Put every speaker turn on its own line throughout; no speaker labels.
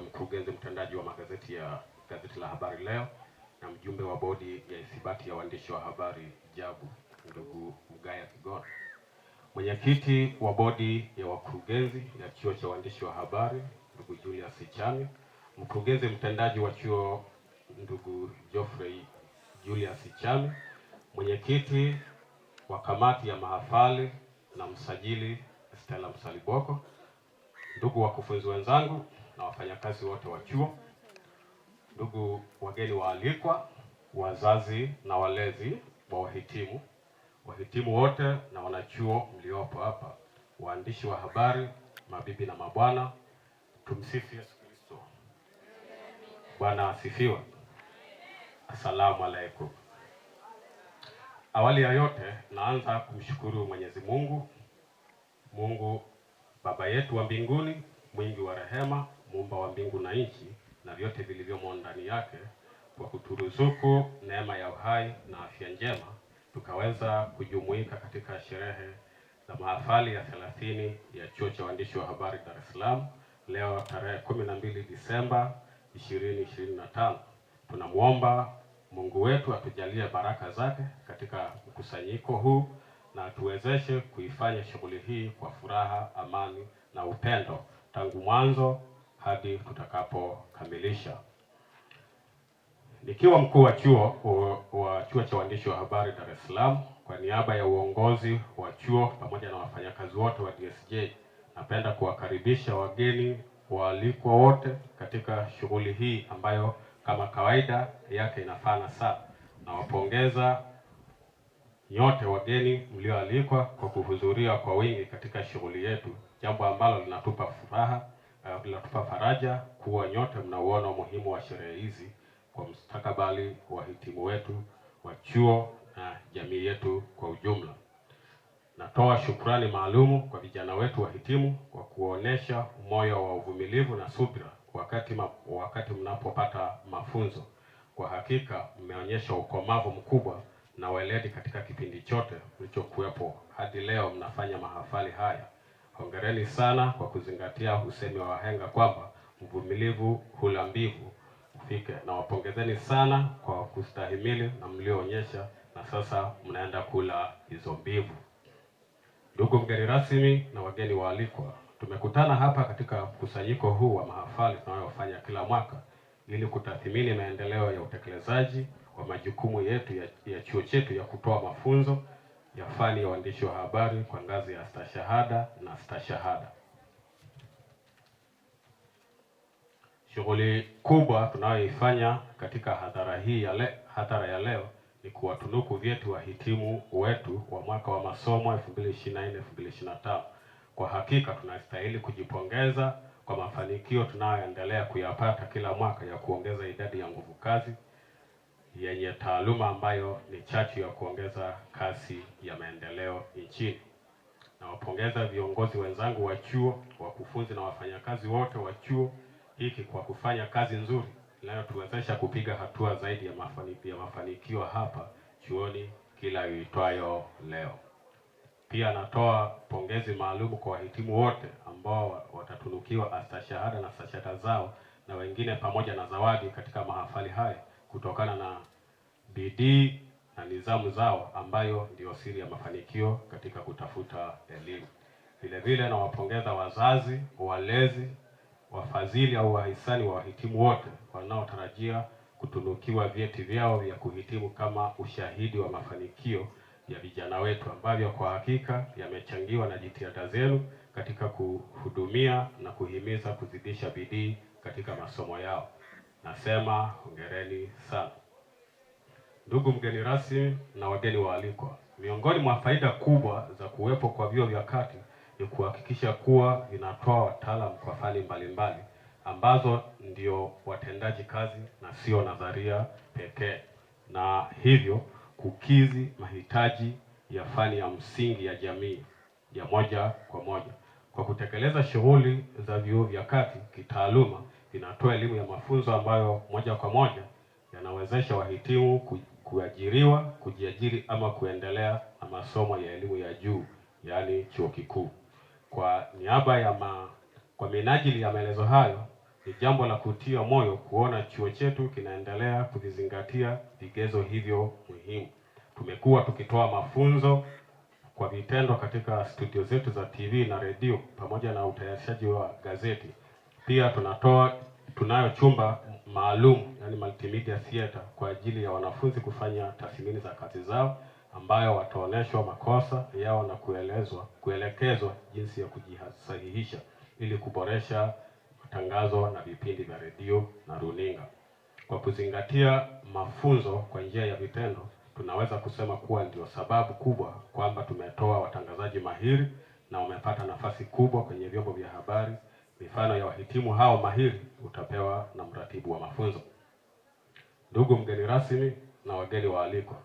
Mkurugenzi mtendaji wa magazeti ya Gazeti la Habari Leo na mjumbe wa bodi ya ithibati ya waandishi wa habari JABU, ndugu Mgaya Kigona, mwenyekiti wa bodi ya wakurugenzi ya chuo cha waandishi wa habari ndugu Julius Chami, mkurugenzi mtendaji wa chuo ndugu Geoffrey Julius Chami, mwenyekiti wa kamati ya mahafali na msajili Stella Msaliboko, ndugu wakufunzi wenzangu na wafanyakazi wote wa chuo, ndugu wageni waalikwa, wazazi na walezi wa wahitimu wote na wanachuo mliopo hapa, waandishi wa habari, mabibi na mabwana, tumsifu Yesu Kristo. Bwana asifiwe. Asalamu alaykum. Awali ya yote naanza kumshukuru Mwenyezi Mungu Baba yetu wa mbinguni, mwingi wa rehema, muumba wa mbingu na nchi na vyote vilivyomo ndani yake, kwa kuturuzuku neema ya uhai na afya njema, tukaweza kujumuika katika sherehe za mahafali ya 30 ya chuo cha waandishi wa habari Dar es Salaam leo tarehe 12 Disemba 2025. Tunamuomba Mungu wetu atujalie baraka zake katika mkusanyiko huu na atuwezeshe kuifanya shughuli hii kwa furaha, amani na upendo tangu mwanzo hadi tutakapokamilisha. Nikiwa mkuu wa chuo cha waandishi wa habari Dar es Salaam, kwa niaba ya uongozi wa chuo pamoja na wafanyakazi wote wa DSJ, napenda kuwakaribisha wageni waalikwa wote katika shughuli hii ambayo kama kawaida yake inafana sana. Nawapongeza nyote wageni mlioalikwa kwa kuhudhuria kwa wingi katika shughuli yetu, jambo ambalo linatupa furaha, linatupa faraja kuwa nyote mnauona umuhimu wa sherehe hizi kwa mustakabali wa wahitimu wetu wa chuo na jamii yetu kwa ujumla. Natoa shukrani maalumu kwa vijana wetu wahitimu kwa kuonesha moyo wa uvumilivu na subira wakati mnapopata mafunzo. Kwa hakika mmeonyesha ukomavu mkubwa na weledi katika kipindi chote mlichokuwepo hadi leo mnafanya mahafali haya. Hongereni sana kwa kuzingatia usemi wa wahenga kwamba mvumilivu hula mbivu ufike, na wapongezeni sana kwa kustahimili na mlioonyesha, na sasa mnaenda kula hizo mbivu. Ndugu mgeni rasmi na wageni waalikwa, tumekutana hapa katika mkusanyiko huu wa mahafali tunayofanya kila mwaka ili kutathmini maendeleo ya utekelezaji wa majukumu yetu ya chuo chetu ya kutoa mafunzo ya fani ya uandishi wa habari kwa ngazi ya stashahada na stashahada. Shughuli kubwa tunayoifanya katika hadhara ya leo ni kuwatunuku vyeti wahitimu wetu wa mwaka wa masomo 2024-2025. Kwa hakika tunastahili kujipongeza kwa mafanikio tunayoendelea kuyapata kila mwaka ya kuongeza idadi ya nguvu kazi yenye taaluma ambayo ni chachu ya kuongeza kasi ya maendeleo nchini. Nawapongeza viongozi wenzangu wa chuo, wakufunzi na wafanyakazi wote wa chuo hiki kwa kufanya kazi nzuri inayotuwezesha kupiga hatua zaidi ya mafanikio hapa chuoni kila iitwayo leo. Pia natoa pongezi maalum kwa wahitimu wote ambao watatunukiwa astashahada na stashahada zao na wengine pamoja na zawadi katika mahafali haya kutokana na bidii na nidhamu zao ambayo ndio siri ya mafanikio katika kutafuta elimu. Vile vile nawapongeza wazazi, walezi, wafadhili au wahisani wa wahitimu wote wanaotarajia kutunukiwa vyeti vyao vya kuhitimu kama ushahidi wa mafanikio ya vijana wetu ambavyo kwa hakika yamechangiwa na jitihada zenu katika kuhudumia na kuhimiza kuzidisha bidii katika masomo yao. Nasema hongereni sana. Ndugu mgeni rasmi na wageni waalikwa, miongoni mwa faida kubwa za kuwepo kwa vyuo vya kati ni kuhakikisha kuwa vinatoa wataalamu kwa fani mbalimbali ambazo ndio watendaji kazi na sio nadharia pekee, na hivyo kukidhi mahitaji ya fani ya msingi ya jamii ya moja kwa moja. Kwa kutekeleza shughuli za vyuo vya kati kitaaluma, vinatoa elimu ya mafunzo ambayo moja kwa moja yanawezesha wahitimu kuajiriwa, kujiajiri ama kuendelea na masomo ya elimu ya juu, yaani chuo kikuu. Kwa niaba ya Kwa minajili ya maelezo hayo, ni jambo la kutia moyo kuona chuo chetu kinaendelea kuvizingatia vigezo hivyo muhimu. Tumekuwa tukitoa mafunzo kwa vitendo katika studio zetu za TV na redio pamoja na utayarishaji wa gazeti. Pia tunayo chumba maalum, yani multimedia theater, kwa ajili ya wanafunzi kufanya tathmini za kazi zao, ambayo wataoneshwa makosa yao na kuelekezwa jinsi ya kujisahihisha ili kuboresha matangazo na vipindi vya redio na runinga. Kwa kuzingatia mafunzo kwa njia ya vitendo, tunaweza kusema kuwa ndio sababu kubwa kwamba tumetoa watangazaji mahiri na wamepata nafasi kubwa kwenye vyombo vya habari. Mifano ya wahitimu hao mahiri utapewa na mratibu wa mafunzo. Ndugu mgeni rasmi na wageni waalikwa,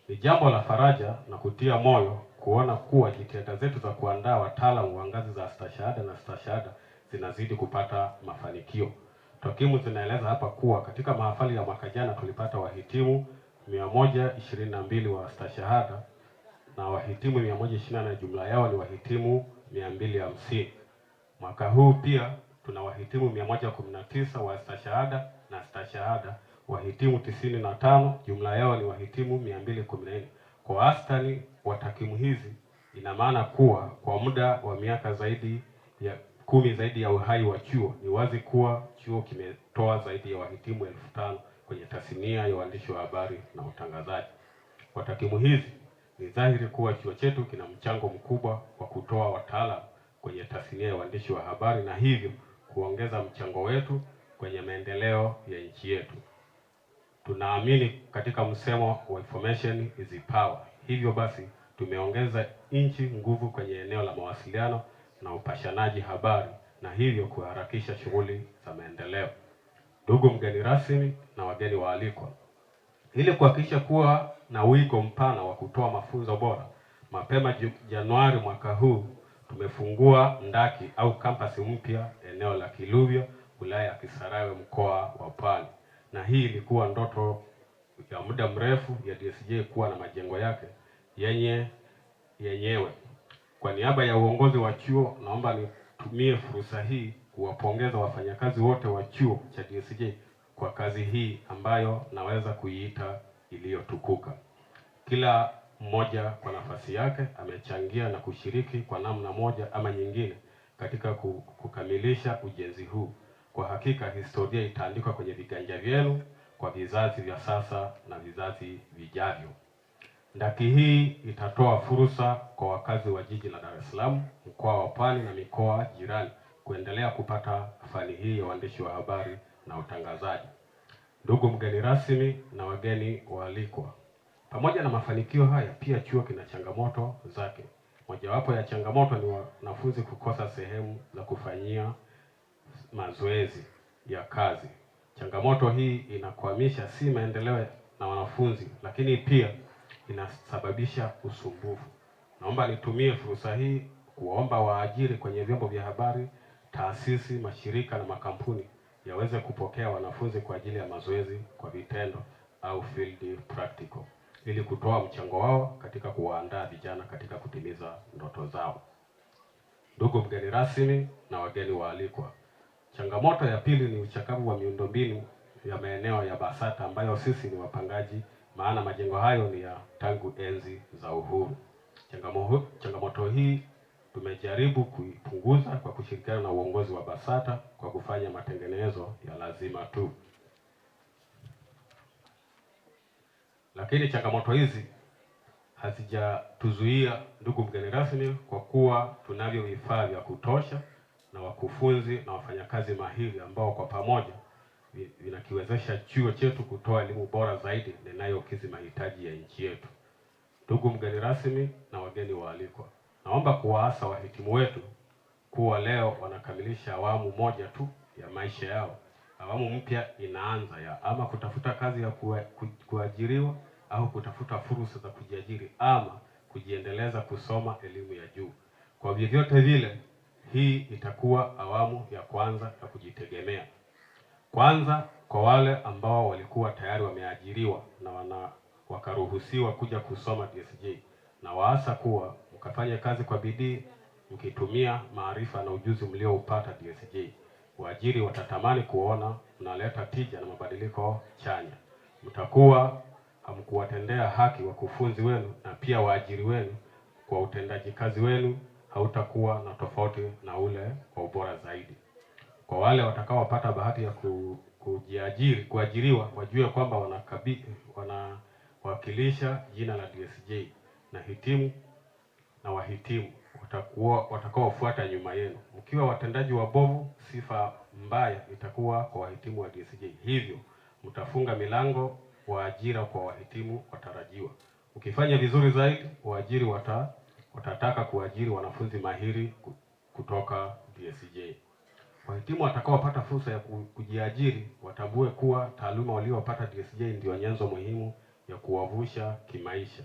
ni jambo la faraja na kutia moyo kuona kuwa jitihada zetu za kuandaa wataalamu wa ngazi za stashahada na stashahada zinazidi kupata mafanikio. Takwimu zinaeleza hapa kuwa katika mahafali ya mwaka jana tulipata wahitimu 122 wa stashahada na wahitimu 124, jumla yao ni wahitimu 250. Mwaka huu pia tuna wahitimu 119 wa stashahada na stashahada, wahitimu 95, jumla yao ni wahitimu 214. Kwa wastani wa takwimu hizi, ina maana kuwa kwa muda wa miaka zaidi ya 10 zaidi ya uhai wa chuo, ni wazi kuwa chuo kimetoa zaidi ya wahitimu 5000 kwenye tasnia ya uandishi wa habari na utangazaji. Kwa takwimu hizi, ni dhahiri kuwa chuo chetu kina mchango mkubwa wa kutoa wataalamu kwenye tasnia ya uandishi wa habari na hivyo kuongeza mchango wetu kwenye maendeleo ya nchi yetu. Tunaamini katika msemo wa information is power. Hivyo basi tumeongeza nchi nguvu kwenye eneo la mawasiliano na upashanaji habari na hivyo kuharakisha shughuli za maendeleo. Ndugu mgeni rasmi na wageni waalikwa, ili kuhakikisha kuwa na wigo mpana wa kutoa mafunzo bora, mapema Januari mwaka huu tumefungua ndaki au kampasi mpya eneo la Kiluvya, wilaya ya Kisarawe, mkoa wa Pwani. Na hii ilikuwa ndoto ya muda mrefu ya DSJ kuwa na majengo yake yenyewe. Kwa niaba ya uongozi wa chuo, naomba nitumie fursa hii kuwapongeza wafanyakazi wote wa chuo cha DSJ kwa kazi hii ambayo naweza kuiita iliyotukuka. Kila mmoja kwa nafasi yake amechangia na kushiriki kwa namna moja ama nyingine katika kukamilisha ujenzi huu. Kwa hakika historia itaandikwa kwenye viganja vyenu kwa vizazi vya sasa na vizazi vijavyo. Ndaki hii itatoa fursa kwa wakazi wa jiji la Dar es Salaam, mkoa wa Pwani na mikoa jirani kuendelea kupata fani hii ya uandishi wa habari na utangazaji. Ndugu mgeni rasmi na wageni waalikwa, pamoja na mafanikio haya, pia chuo kina changamoto zake. Mojawapo ya changamoto ni wanafunzi kukosa sehemu za kufanyia mazoezi ya kazi. Changamoto hii inakwamisha si maendeleo na wanafunzi, lakini pia inasababisha usumbufu. Naomba nitumie fursa hii kuwaomba waajiri kwenye vyombo vya habari, taasisi, mashirika na makampuni yaweze kupokea wanafunzi kwa ajili ya mazoezi kwa vitendo au field practical, ili kutoa mchango wao katika kuwaandaa vijana katika kutimiza ndoto zao. Ndugu mgeni rasmi na wageni waalikwa, changamoto ya pili ni uchakavu wa miundombinu ya maeneo ya BASATA ambayo sisi ni wapangaji, maana majengo hayo ni ya tangu enzi za uhuru. Changamoto hii tumejaribu kuipunguza kwa kushirikiana na uongozi wa BASATA kwa kufanya matengenezo ya lazima tu. Lakini changamoto hizi hazijatuzuia, ndugu mgeni rasmi, kwa kuwa tunavyo vifaa vya kutosha na wakufunzi na wafanyakazi mahiri ambao kwa pamoja vinakiwezesha chuo chetu kutoa elimu bora zaidi inayokidhi mahitaji ya nchi yetu. Ndugu mgeni rasmi na wageni waalikwa, naomba kuwaasa wahitimu wetu kuwa leo wanakamilisha awamu moja tu ya maisha yao. Awamu mpya inaanza ya ama kutafuta kazi ya kuajiriwa au kutafuta fursa za kujiajiri ama kujiendeleza kusoma elimu ya juu. Kwa vyovyote vile, hii itakuwa awamu ya kwanza ya kujitegemea. Kwanza kwa wale ambao walikuwa tayari wameajiriwa na wakaruhusiwa kuja kusoma DSJ, na waasa kuwa mkafanye kazi kwa bidii mkitumia maarifa na ujuzi mlioupata DSJ. Waajiri watatamani kuona mnaleta tija na mabadiliko chanya. Mtakuwa hamkuwatendea haki wakufunzi wenu na pia waajiri wenu. Kwa utendaji kazi wenu hautakuwa na tofauti na ule kwa ubora zaidi. Kwa wale watakaopata bahati ya kuajiriwa, wajue kwamba wanawakilisha jina la DSJ na hitimu na wahitimu watakaofuata nyuma yenu. Mkiwa watendaji wabovu, sifa mbaya itakuwa kwa wahitimu wa DSJ. Hivyo mtafunga milango wa ajira kwa wahitimu watarajiwa. Ukifanya vizuri zaidi, waajiri watataka kuajiri wanafunzi mahiri kutoka DSJ. Wahitimu watakaopata fursa ya kujiajiri watambue kuwa taaluma waliopata DSJ ndio nyenzo muhimu ya kuwavusha kimaisha.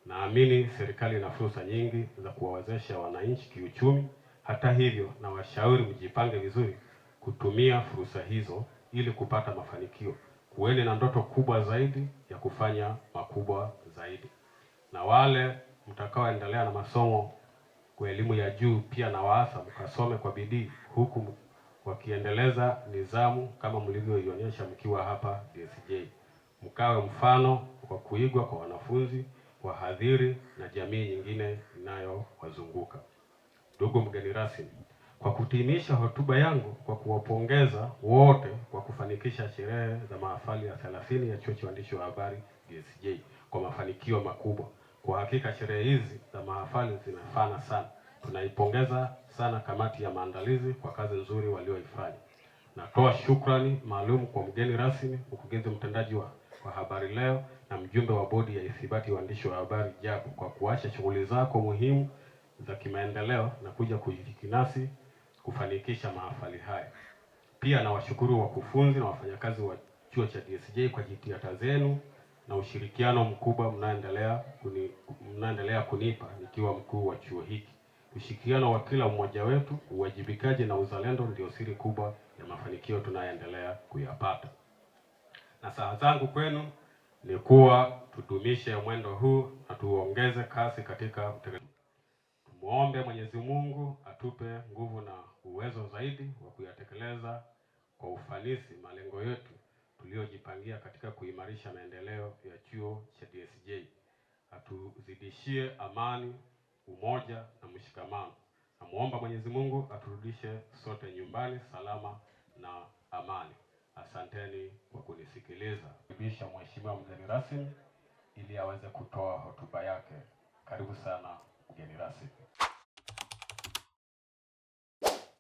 Naamini serikali ina fursa nyingi za kuwawezesha wananchi kiuchumi. Hata hivyo, na washauri mjipange vizuri kutumia fursa hizo ili kupata mafanikio. Kuweni na ndoto kubwa zaidi ya kufanya makubwa zaidi. Na wale mtakaoendelea na masomo kwa elimu ya juu, pia na waasa mkasome kwa bidii huku wakiendeleza nidhamu kama mlivyoionyesha mkiwa hapa DSJ. Mkawe mfano wa kuigwa kwa wanafunzi, wahadhiri na jamii nyingine inayowazunguka. Ndugu mgeni rasmi, kwa kutimisha hotuba yangu kwa kuwapongeza wote kwa kufanikisha sherehe za mahafali ya 30 ya Chuo cha Uandishi wa Habari DSJ kwa mafanikio makubwa. Kwa hakika sherehe hizi za mahafali zinafana sana. Tunaipongeza sana kamati ya maandalizi kwa kazi nzuri walioifanya. Natoa shukrani maalum kwa mgeni rasmi, mkurugenzi mtendaji wa Habari Leo na mjumbe wa bodi ya ithibati ya waandishi wa habari JAB kwa kuacha shughuli zako muhimu za kimaendeleo na kuja kushiriki nasi kufanikisha mahafali haya. Pia nawashukuru wakufunzi na wafanyakazi wa chuo cha DSJ kwa jitihada zenu na ushirikiano mkubwa mnaendelea kunipa nikiwa mkuu wa chuo hiki. Ushirikiano wa kila mmoja wetu, uwajibikaji na uzalendo ndio siri kubwa ya mafanikio tunayoendelea kuyapata. Na saa zangu kwenu ni kuwa tudumishe mwendo huu na tuongeze kasi katika utekelezaji. Tumuombe Mwenyezi Mungu atupe nguvu na uwezo zaidi wa kuyatekeleza kwa ufanisi malengo yetu tuliyojipangia katika kuimarisha maendeleo ya chuo cha DSJ. Atuzidishie amani, umoja na mshikamano. Namuomba Mwenyezi Mungu aturudishe sote nyumbani salama na amani. Asanteni kwa kunisikiliza. Bisha Mheshimiwa mgeni rasmi ili aweze kutoa hotuba yake. Karibu sana mgeni rasmi.